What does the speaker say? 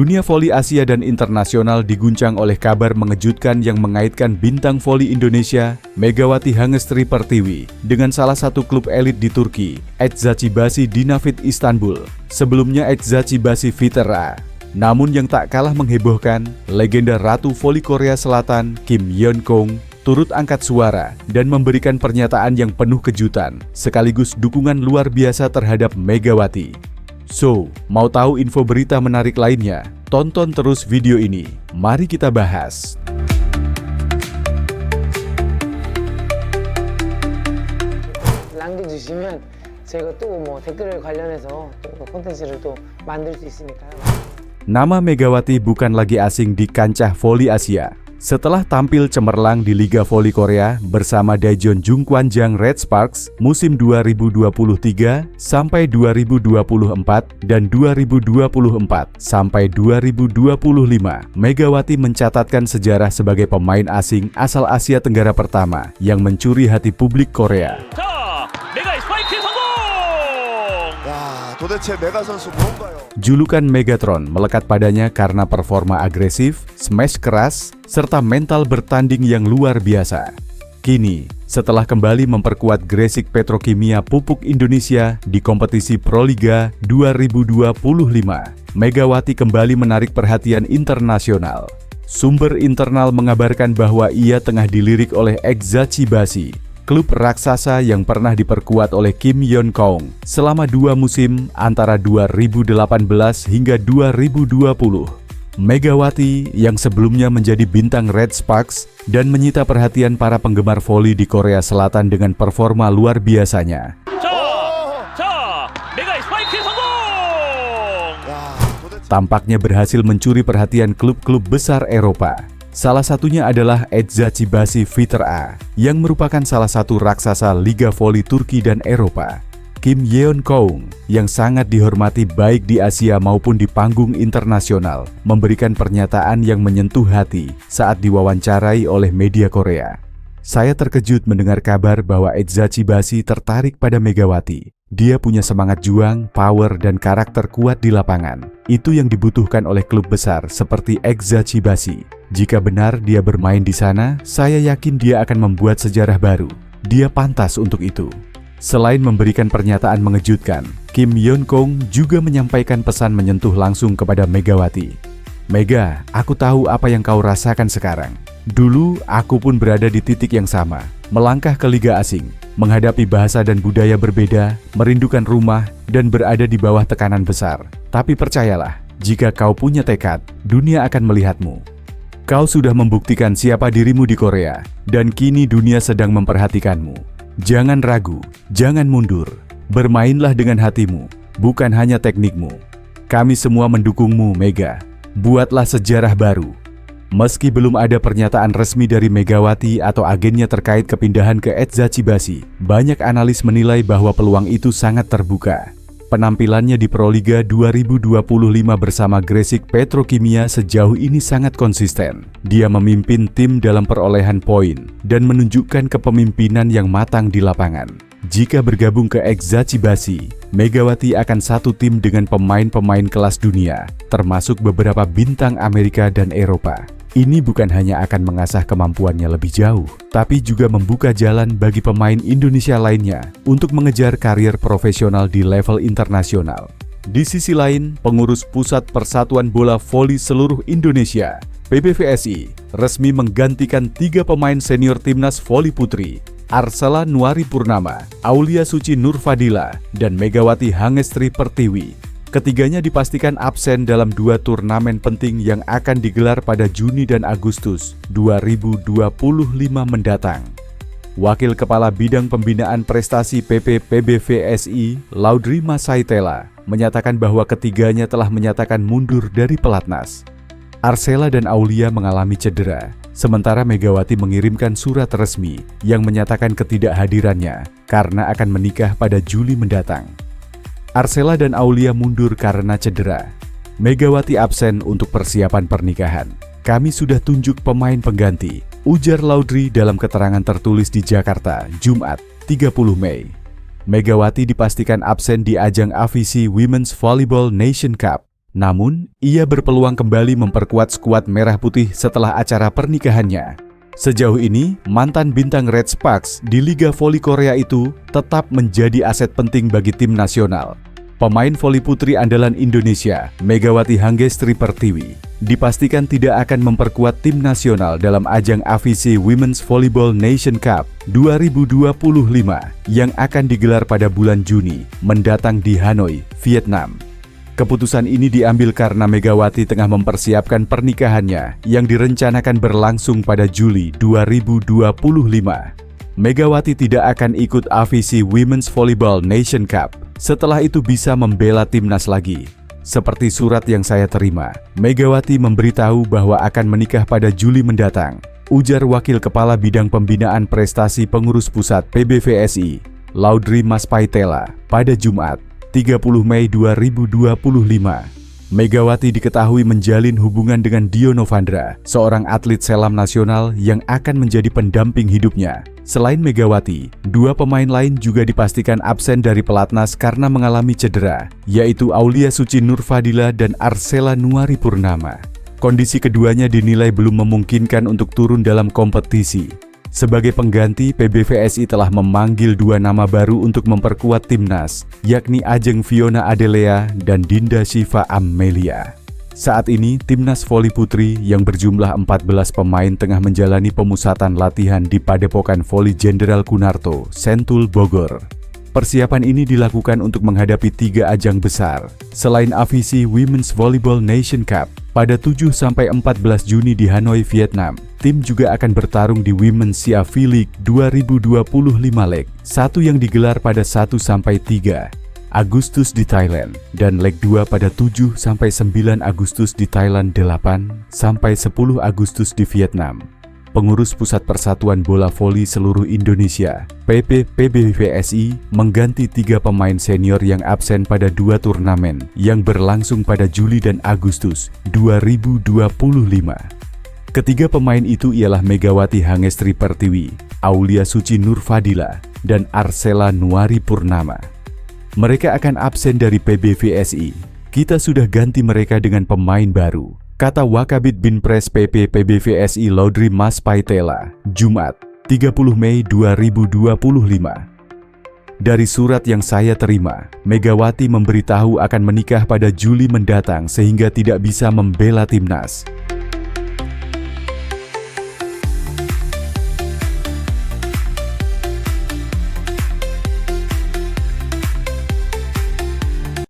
Dunia voli Asia dan internasional diguncang oleh kabar mengejutkan yang mengaitkan bintang voli Indonesia, Megawati Hangestri Pertiwi, dengan salah satu klub elit di Turki, Eczacıbaşı Dinafit Istanbul, sebelumnya Eczacıbaşı Fitra. Namun yang tak kalah menghebohkan, legenda Ratu Voli Korea Selatan, Kim Yeon-kong, turut angkat suara dan memberikan pernyataan yang penuh kejutan, sekaligus dukungan luar biasa terhadap Megawati. So, mau tahu info berita menarik lainnya? Tonton terus video ini. Mari kita bahas. 남겨주시면 제가 또 댓글을 관련해서 또 콘텐츠를 또 만들 수 있으니까요. Nama Megawati bukan lagi asing di kancah voli Asia. Setelah tampil cemerlang di Liga Voli Korea bersama Daejeon Jungkwanjang Red Sparks musim 2023 sampai 2024 dan 2024 sampai 2025, Megawati mencatatkan sejarah sebagai pemain asing asal Asia Tenggara pertama yang mencuri hati publik Korea. 도대체 메가 선수 뭔가요? Julukan Megatron melekat padanya karena performa agresif, smash keras, serta mental bertanding yang luar biasa. Kini, setelah kembali memperkuat Gresik Petrokimia Pupuk Indonesia di kompetisi Proliga 2025, Megawati kembali menarik perhatian internasional. Sumber internal mengabarkan bahwa ia tengah dilirik oleh Eczacıbaşı, klub raksasa yang pernah diperkuat oleh Kim Yeon-kong selama 2 musim antara 2018 hingga 2020. Megawati yang sebelumnya menjadi bintang Red Sparks dan menyita perhatian para penggemar voli di Korea Selatan dengan performa luar biasanya. Tampaknya berhasil mencuri perhatian klub-klub besar Eropa. Salah satunya adalah Eczacıbaşı Fitra, yang merupakan salah satu raksasa Liga Voli Turki dan Eropa. Kim Yeon-kong, yang sangat dihormati baik di Asia maupun di panggung internasional, memberikan pernyataan yang menyentuh hati saat diwawancarai oleh media Korea. Saya terkejut mendengar kabar bahwa Eczacıbaşı tertarik pada Megawati. Dia punya semangat juang, power, dan karakter kuat di lapangan. Itu yang dibutuhkan oleh klub besar seperti Eczacıbaşı. Jika benar dia bermain di sana, saya yakin dia akan membuat sejarah baru. Dia pantas untuk itu. Selain memberikan pernyataan mengejutkan, Kim Yeon-kong juga menyampaikan pesan menyentuh langsung kepada Megawati. Mega, aku tahu apa yang kau rasakan sekarang. Dulu, aku pun berada di titik yang sama, melangkah ke liga asing, menghadapi bahasa dan budaya berbeda, merindukan rumah, dan berada di bawah tekanan besar. Tapi percayalah, jika kau punya tekad, dunia akan melihatmu. Kau sudah membuktikan siapa dirimu di Korea, dan kini dunia sedang memperhatikanmu. Jangan ragu, jangan mundur. Bermainlah dengan hatimu, bukan hanya teknikmu. Kami semua mendukungmu, Mega. Buatlah sejarah baru. Meski belum ada pernyataan resmi dari Megawati atau agennya terkait kepindahan ke Eczacıbaşı, banyak analis menilai bahwa peluang itu sangat terbuka. Penampilannya di Proliga 2025 bersama Gresik Petrokimia sejauh ini sangat konsisten. Dia memimpin tim dalam perolehan poin dan menunjukkan kepemimpinan yang matang di lapangan. Jika bergabung ke Eczacıbaşı, Megawati akan satu tim dengan pemain-pemain kelas dunia, termasuk beberapa bintang Amerika dan Eropa. Ini bukan hanya akan mengasah kemampuannya lebih jauh, tapi juga membuka jalan bagi pemain Indonesia lainnya untuk mengejar karir profesional di level internasional. Di sisi lain, pengurus Pusat Persatuan Bola Voli Seluruh Indonesia, PBVSI, resmi menggantikan 3 pemain senior timnas voli putri, Arsela Nuari Purnama, Aulia Suci Nurfadila, dan Megawati Hangestri Pertiwi. Ketiganya dipastikan absen dalam 2 turnamen penting yang akan digelar pada Juni dan Agustus 2025 mendatang. Wakil Kepala Bidang Pembinaan Prestasi PP PBVSI, Laudri Masaitela, menyatakan bahwa ketiganya telah menyatakan mundur dari pelatnas. Arsela dan Aulia mengalami cedera, sementara Megawati mengirimkan surat resmi yang menyatakan ketidakhadirannya karena akan menikah pada Juli mendatang. Arsela dan Aulia mundur karena cedera. Megawati absen untuk persiapan pernikahan. Kami sudah tunjuk pemain pengganti, ujar Laudri dalam keterangan tertulis di Jakarta, Jumat, 30 Mei. Megawati dipastikan absen di ajang AVC Women's Volleyball Nation Cup Namun, ia berpeluang kembali memperkuat skuad merah putih setelah acara pernikahannya. Sejauh ini, mantan bintang Red Sparks di Liga Voli Korea itu tetap menjadi aset penting bagi tim nasional. Pemain voli putri andalan Indonesia, Megawati Hanggestri Pertiwi, dipastikan tidak akan memperkuat tim nasional dalam ajang AVC Women's Volleyball Nation Cup 2025 yang akan digelar pada bulan Juni mendatang di Hanoi, Vietnam. Keputusan ini diambil karena Megawati tengah mempersiapkan pernikahannya yang direncanakan berlangsung pada Juli 2025. Megawati tidak akan ikut AVC Women's Volleyball Nation Cup. Setelah itu bisa membela timnas lagi. Seperti surat yang saya terima, Megawati memberitahu bahwa akan menikah pada Juli mendatang, ujar Wakil Kepala Bidang Pembinaan Prestasi Pengurus Pusat PBVSI, Laudri Maspaitela, pada Jumat, 30 Mei 2025. Megawati diketahui menjalin hubungan dengan Dio Novandra, seorang atlet selam nasional yang akan menjadi pendamping hidupnya. Selain Megawati, dua pemain lain juga dipastikan absen dari pelatnas karena mengalami cedera, yaitu Aulia Suci Nurfadila dan Arsela Nuari Purnama. Kondisi keduanya dinilai belum memungkinkan untuk turun dalam kompetisi. Sebagai pengganti, PBVSI telah memanggil dua nama baru untuk memperkuat timnas, yakni Ajeng Fiona Adelea dan Dinda Shiva Amelia. Saat ini, timnas voli putri yang berjumlah 14 pemain tengah menjalani pemusatan latihan di Padepokan Voli Jenderal Kunarto, Sentul, Bogor. Persiapan ini dilakukan untuk menghadapi 3 ajang besar. Selain AVC Women's Volleyball Nation Cup, pada 7-14 Juni di Hanoi, Vietnam, tim juga akan bertarung di Women's CAV League 2025 Leg 1 yang digelar pada 1-3 Agustus di Thailand, dan Leg 2 pada 7-9 Agustus di Thailand, 8-10 Agustus di Vietnam. Pengurus Pusat Persatuan Bola Voli Seluruh Indonesia, PBVSI, mengganti 3 pemain senior yang absen pada 2 turnamen yang berlangsung pada Juli dan Agustus 2025. Ketiga pemain itu ialah Megawati Hanggestri Pertiwi, Aulia Suci Nurfadila, dan Arsela Nuari Purnama. Mereka akan absen dari PBVSI. Kita sudah ganti mereka dengan pemain baru, kata Wakabid Binpres PP PBVSI Laudri Maspaitela, Jumat, 30 Mei 2025. Dari surat yang saya terima, Megawati memberitahu akan menikah pada Juli mendatang sehingga tidak bisa membela timnas.